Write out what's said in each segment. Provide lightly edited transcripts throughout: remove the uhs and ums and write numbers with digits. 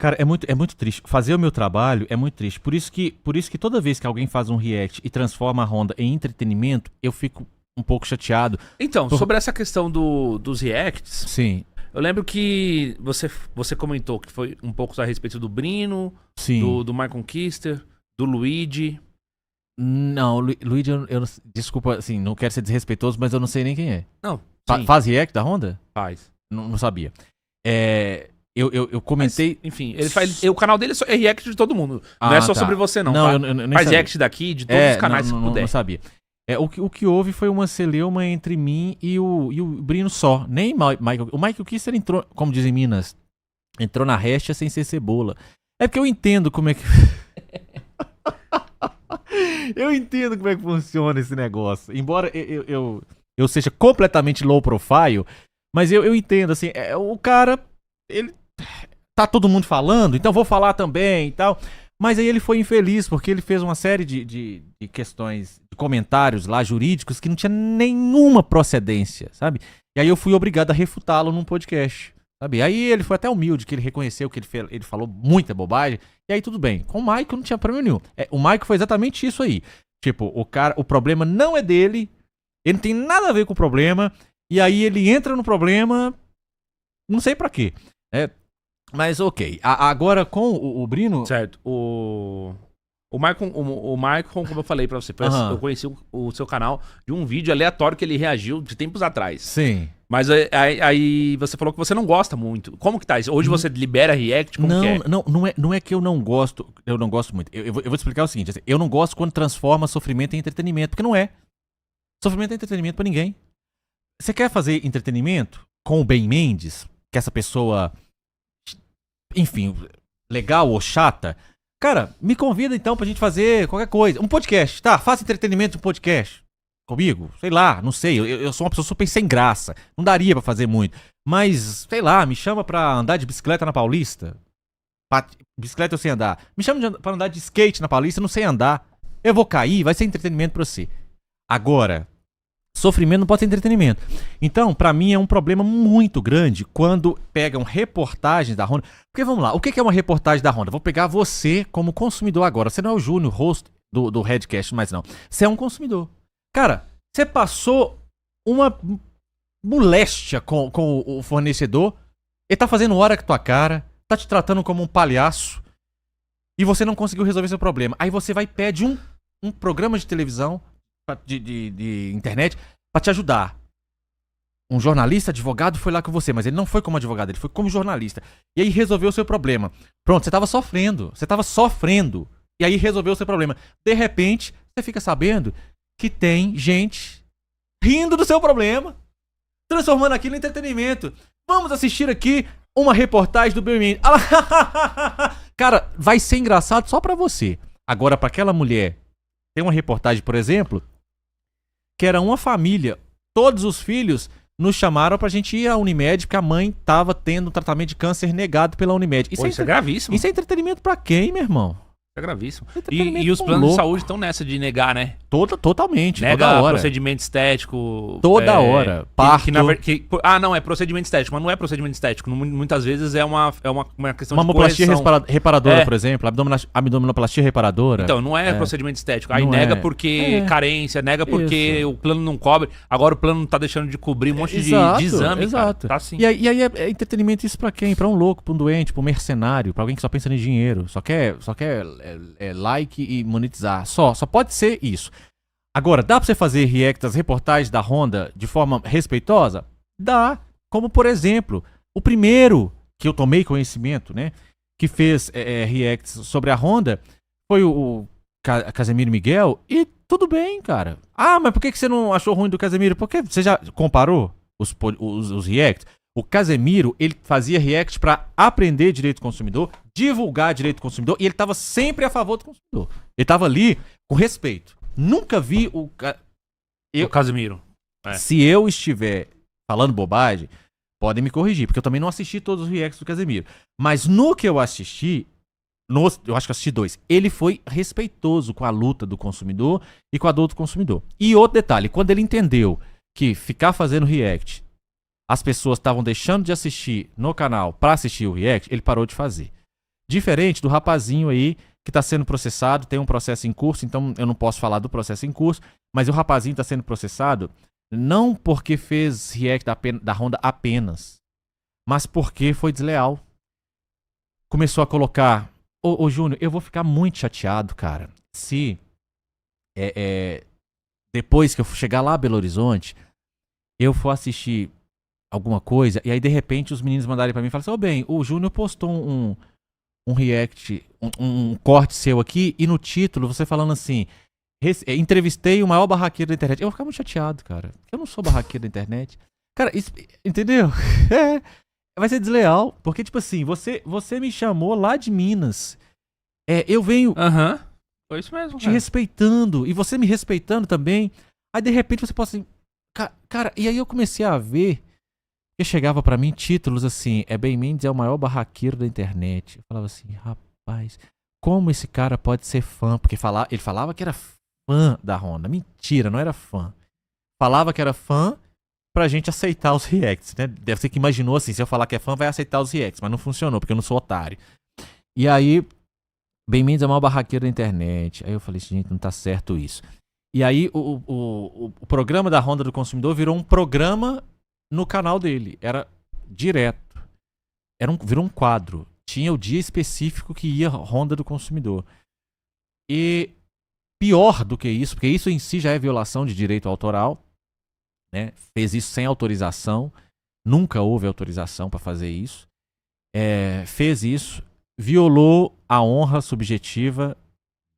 Cara, é muito triste. Fazer o meu trabalho é muito triste. Por isso que toda vez que alguém faz um react e transforma a Honda em entretenimento, eu fico um pouco chateado. Então, Por- sobre essa questão dos reacts, Sim, eu lembro que você comentou que foi um pouco a respeito do Brino, sim. do Michael Kister, do Luigi. Não, Luigi, desculpa, assim, não quero ser desrespeitoso, mas eu não sei nem quem é. Não, sim, Faz react da Honda? faz. Não sabia. Eu comentei. Mas, enfim, ele faz. O canal dele é react de todo mundo. Não é só Tá. sobre você, não. Não, Tá? eu nem Faz sabia. react daqui, de todos os canais que puder. Não sabia. O que houve foi uma celeuma entre mim e o Brino só. Nem Michael. O Michael Kister entrou, como dizem em Minas, entrou na recha sem ser cebola. É porque eu entendo como é que. Eu entendo como é que funciona esse negócio. Embora eu seja completamente low profile, mas eu entendo, assim, o cara, ele. Tá todo mundo falando, então vou falar também e tal. Mas aí ele foi infeliz, porque ele fez uma série de questões, de comentários lá jurídicos que não tinha nenhuma procedência, sabe? E aí eu fui obrigado a refutá-lo num podcast, sabe? Aí ele foi até humilde, que ele reconheceu que ele falou muita bobagem, e aí tudo bem. Com o Michael não tinha problema nenhum. O Michael foi exatamente isso aí. Tipo, o problema não é dele, ele não tem nada a ver com o problema, e aí ele entra no problema, não sei pra quê. Mas ok. Agora com o Brino. Certo. O Michael, como eu falei pra você, eu conheci o seu canal de um vídeo aleatório que ele reagiu de tempos atrás. Sim. Mas aí você falou que você não gosta muito. Como que tá isso? Hoje você libera react? Como que é? Não é que eu não gosto. Eu não gosto muito. Eu vou te explicar o seguinte: assim, eu não gosto quando transforma sofrimento em entretenimento, porque não é. Sofrimento é entretenimento pra ninguém. Você quer fazer entretenimento com o Ben Mendes, que essa pessoa, enfim, legal ou chata? Cara, me convida então pra gente fazer qualquer coisa. Um podcast, tá? Faça entretenimento de um podcast. Comigo? Sei lá, não sei. Eu sou uma pessoa super sem graça. Não daria pra fazer muito. Mas, sei lá, me chama pra andar de bicicleta na Paulista. Bicicleta eu sei andar. Me chama pra andar de skate na Paulista, eu não sei andar. Eu vou cair, vai ser entretenimento pra você. Agora, sofrimento não pode ser entretenimento. Então, pra mim é um problema muito grande quando pegam reportagens da Honda. Porque vamos lá, o que é uma reportagem da Honda? Vou pegar você como consumidor agora. Você não é o Júnior, host do Redcast, mas não. Você é um consumidor. Cara, você passou uma moléstia com o fornecedor. Ele tá fazendo hora com a tua cara, tá te tratando como um palhaço e você não conseguiu resolver seu problema. Aí você vai e pede um programa de televisão, de internet, pra te ajudar. Um jornalista, advogado, foi lá com você, mas ele não foi como advogado, ele foi como jornalista. E aí resolveu o seu problema. Pronto, você tava sofrendo. E aí resolveu o seu problema. De repente, você fica sabendo que tem gente rindo do seu problema, transformando aquilo em entretenimento. Vamos assistir aqui uma reportagem do Ben Mendes. Cara, vai ser engraçado só pra você. Agora, pra aquela mulher, tem uma reportagem, por exemplo, que era uma família. Todos os filhos nos chamaram pra gente ir à Unimed, porque a mãe tava tendo um tratamento de câncer negado pela Unimed. Isso é gravíssimo. Isso é entretenimento pra quem, meu irmão? É gravíssimo. Entretenimento E os com planos louco. de saúde estão nessa de negar, né? Totalmente, Nega toda hora. procedimento estético. Toda hora. Parto. Não, é procedimento estético, mas não é procedimento estético. Muitas vezes é uma questão de Mamoplastia correção. reparadora, por exemplo. Abdominoplastia reparadora. Então, não é procedimento estético. Aí Não nega é. porque carência, nega porque o plano não cobre. Agora o plano não tá deixando de cobrir um monte de exame, exato. cara. Tá assim. E aí é entretenimento isso pra quem? Pra um louco, pra um doente, pra um mercenário, pra alguém que só pensa em dinheiro, só quer like e monetizar. Só pode ser isso. Agora, dá pra você fazer react das reportagens da Honda de forma respeitosa? Dá. Como, por exemplo, o primeiro que eu tomei conhecimento, né, que fez reacts sobre a Honda foi o Casemiro Miguel, e tudo bem, cara. Ah, mas por que você não achou ruim do Casemiro? Porque você já comparou os reacts? O Casemiro, ele fazia react pra aprender direito do consumidor, divulgar direito do consumidor, e ele tava sempre a favor do consumidor. Ele tava ali com respeito. Nunca vi O Casemiro. Se eu estiver falando bobagem, podem me corrigir, porque eu também não assisti todos os reacts do Casemiro. Mas no que eu assisti, eu acho que eu assisti 2, ele foi respeitoso com a luta do consumidor e com a dor do consumidor. E outro detalhe, quando ele entendeu que ficar fazendo react, as pessoas estavam deixando de assistir no canal pra assistir o react, ele parou de fazer. Diferente do rapazinho aí que tá sendo processado, tem um processo em curso, então eu não posso falar do processo em curso, mas o rapazinho tá sendo processado não porque fez react da Honda apenas, mas porque foi desleal. Começou a colocar... Ô Júnior, eu vou ficar muito chateado, cara, se depois que eu chegar lá a Belo Horizonte, eu for assistir alguma coisa, e aí de repente os meninos mandarem pra mim e falarem assim, bem, o Júnior postou um react, um corte seu aqui, e no título você falando assim, entrevistei o maior barraqueiro da internet. Eu vou ficar muito chateado, cara. Eu não sou barraqueiro da internet. Cara, isso, entendeu? Vai ser desleal, porque tipo assim, você me chamou lá de Minas. Eu venho foi isso mesmo, te respeitando, e você me respeitando também. Aí de repente você pode assim, cara, e aí eu comecei a ver que chegava pra mim títulos assim, Ben Mendes é o maior barraqueiro da internet. Eu falava assim, rapaz, como esse cara pode ser fã? Porque ele falava que era fã da Honda. Mentira, não era fã. Falava que era fã pra gente aceitar os reacts, né? Deve ser que imaginou assim, se eu falar que é fã, vai aceitar os reacts, mas não funcionou, porque eu não sou otário. E aí, Ben Mendes é o maior barraqueiro da internet. Aí eu falei assim, gente, não tá certo isso. E aí o programa da Honda do Consumidor virou um programa no canal dele. Era direto. Virou um quadro. Tinha o dia específico que ia Honda do Consumidor. E pior do que isso, porque isso em si já é violação de direito autoral, né? Fez isso sem autorização. Nunca houve autorização para fazer isso. Fez isso, violou a honra subjetiva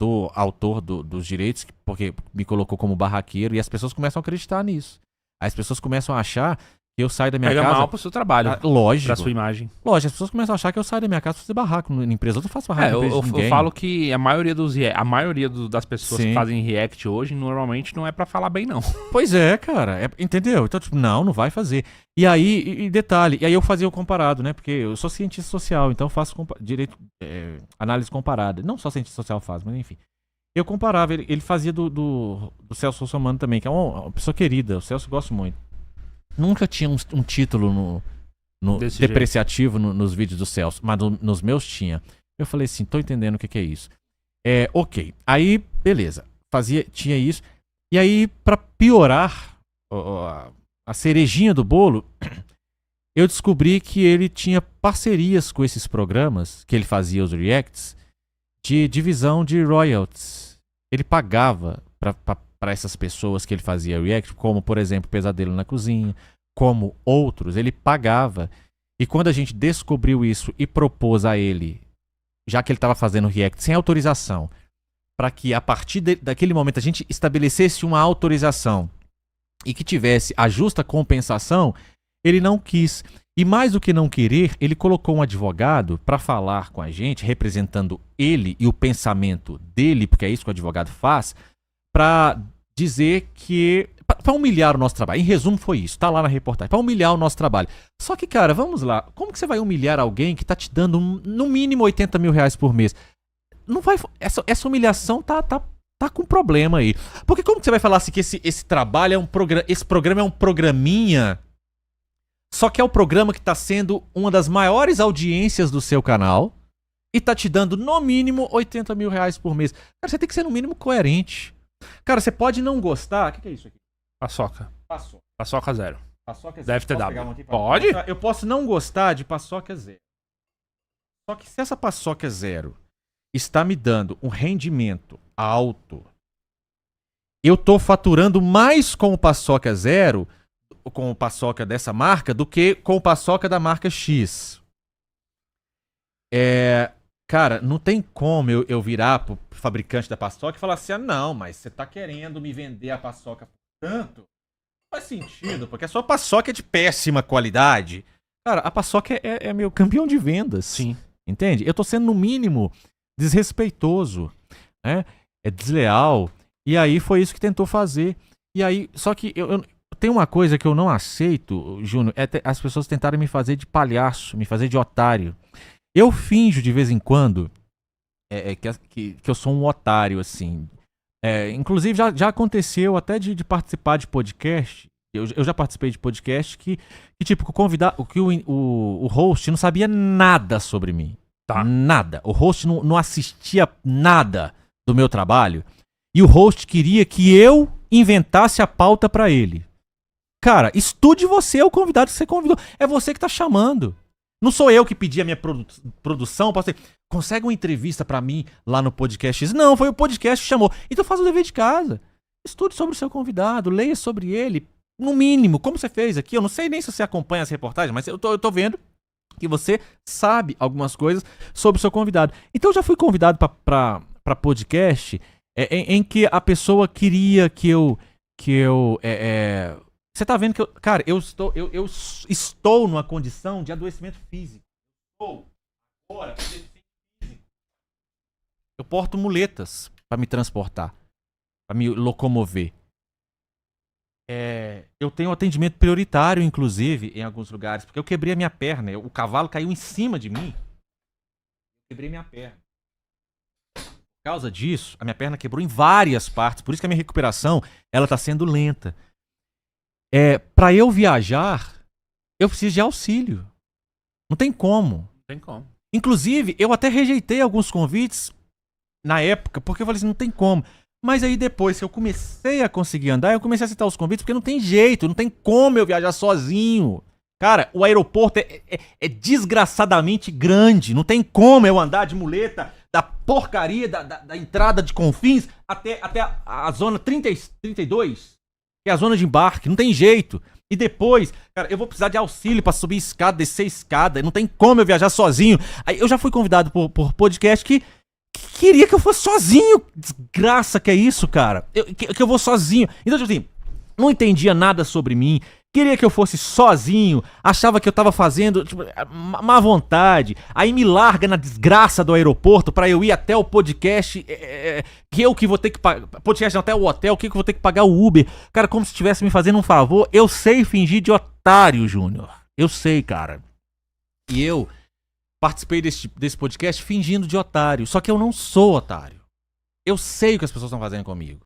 do autor dos direitos, porque me colocou como barraqueiro, e as pessoas começam a acreditar nisso. As pessoas começam a achar que eu saio da minha casa... Pega mal pro seu trabalho. Lógico. Pra sua imagem. Lógico, as pessoas começam a achar que eu saio da minha casa pra fazer barraco na empresa. Eu não faço barraco na empresa de ninguém. Eu falo que a maioria das pessoas que fazem react hoje, normalmente não é pra falar bem, não. Pois é, cara. Entendeu? Então, tipo, não vai fazer. E aí, detalhe, e aí eu fazia o comparado, né? Porque eu sou cientista social, então eu faço análise comparada. Não só cientista social faz, mas enfim. Eu comparava, ele fazia do Celso Russomano também, que é uma pessoa querida. O Celso eu gosto muito. Nunca tinha um título depreciativo nos vídeos do Celso, mas nos meus tinha. Eu falei assim, tô entendendo o que é isso. Ok. Aí, beleza. Tinha isso. E aí, pra piorar a cerejinha do bolo, eu descobri que ele tinha parcerias com esses programas, que ele fazia os reacts, de divisão de royalties. Ele pagava para essas pessoas que ele fazia react, como, por exemplo, Pesadelo na Cozinha, como outros, ele pagava. E quando a gente descobriu isso e propôs a ele, já que ele estava fazendo react sem autorização, para que a partir daquele momento a gente estabelecesse uma autorização e que tivesse a justa compensação, ele não quis. E mais do que não querer, ele colocou um advogado para falar com a gente, representando ele e o pensamento dele, porque é isso que o advogado faz, para dizer que... Para humilhar o nosso trabalho. Em resumo, foi isso. Tá lá na reportagem. Para humilhar o nosso trabalho. Só que, cara, vamos lá. Como que você vai humilhar alguém que tá te dando no mínimo 80 mil reais por mês? Não vai... Essa humilhação tá com problema aí. Porque como que você vai falar assim que esse trabalho é um programa... Esse programa é um programinha... Só que é o programa que tá sendo uma das maiores audiências do seu canal e tá te dando no mínimo 80 mil reais por mês. Cara, você tem que ser no mínimo coerente. Cara, você pode não gostar... O que é isso aqui? Paçoca. Paçoca zero. Paçoca zero. Deve ter dado. Pode? Eu posso não gostar de paçoca zero. Só que se essa paçoca zero está me dando um rendimento alto, eu tô faturando mais com o paçoca zero, com o paçoca dessa marca, do que com o paçoca da marca X. Cara, não tem como eu virar pro fabricante da paçoca e falar assim, não, mas você tá querendo me vender a paçoca por tanto? Não faz sentido, porque a sua paçoca é de péssima qualidade. Cara, a paçoca é meu campeão de vendas. Sim. Entende? Eu tô sendo, no mínimo, desrespeitoso, né? É desleal. E aí foi isso que tentou fazer. E aí, só que eu tem uma coisa que eu não aceito, Júnior, as pessoas tentarem me fazer de palhaço, me fazer de otário. Eu finjo de vez em quando que eu sou um otário, assim. Inclusive, já aconteceu até de participar de podcast. Eu já participei de podcast que tipo, o host não sabia nada sobre mim. Tá. Nada. O host não assistia nada do meu trabalho. E o host queria que eu inventasse a pauta pra ele. Cara, estude você, é o convidado que você convidou. É você que tá chamando. Não sou eu que pedi a minha produção. Posso dizer, consegue uma entrevista pra mim lá no podcast? Não, foi o podcast que chamou. Então faz o dever de casa. Estude sobre o seu convidado, leia sobre ele. No mínimo, como você fez aqui. Eu não sei nem se você acompanha as reportagens, mas eu tô vendo que você sabe algumas coisas sobre o seu convidado. Então eu já fui convidado pra podcast em que a pessoa queria que eu você tá vendo que cara, eu estou numa condição de adoecimento físico. Agora, eu porto muletas pra me transportar, pra me locomover. Eu tenho atendimento prioritário, inclusive, em alguns lugares, porque eu quebrei a minha perna. O cavalo caiu em cima de mim. Eu quebrei minha perna. Por causa disso, a minha perna quebrou em várias partes. Por isso que a minha recuperação ela tá sendo lenta. Pra eu viajar, eu preciso de auxílio. Não tem como. Não tem como. Inclusive, eu até rejeitei alguns convites na época, porque eu falei assim, não tem como. Mas aí depois que eu comecei a conseguir andar, eu comecei a aceitar os convites, porque não tem jeito, não tem como eu viajar sozinho. Cara, o aeroporto é desgraçadamente grande, não tem como eu andar de muleta da porcaria da entrada de Confins até a zona 32, que é a zona de embarque, não tem jeito. E depois, cara, eu vou precisar de auxílio pra subir escada, descer escada, não tem como eu viajar sozinho. Aí eu já fui convidado por podcast que queria que eu fosse sozinho. Desgraça que é isso, cara. Que eu vou sozinho. Então, tipo assim, não entendia nada sobre mim. Queria que eu fosse sozinho. Achava que eu tava fazendo, tipo, má vontade. Aí me larga na desgraça do aeroporto pra eu ir até o podcast. Que eu que vou ter que pagar. Podcast até o hotel, que eu vou ter que pagar o Uber. Cara, como se estivesse me fazendo um favor. Eu sei fingir de otário, Júnior. Eu sei, cara. E eu participei desse podcast fingindo de otário. Só que eu não sou otário. Eu sei o que as pessoas estão fazendo comigo.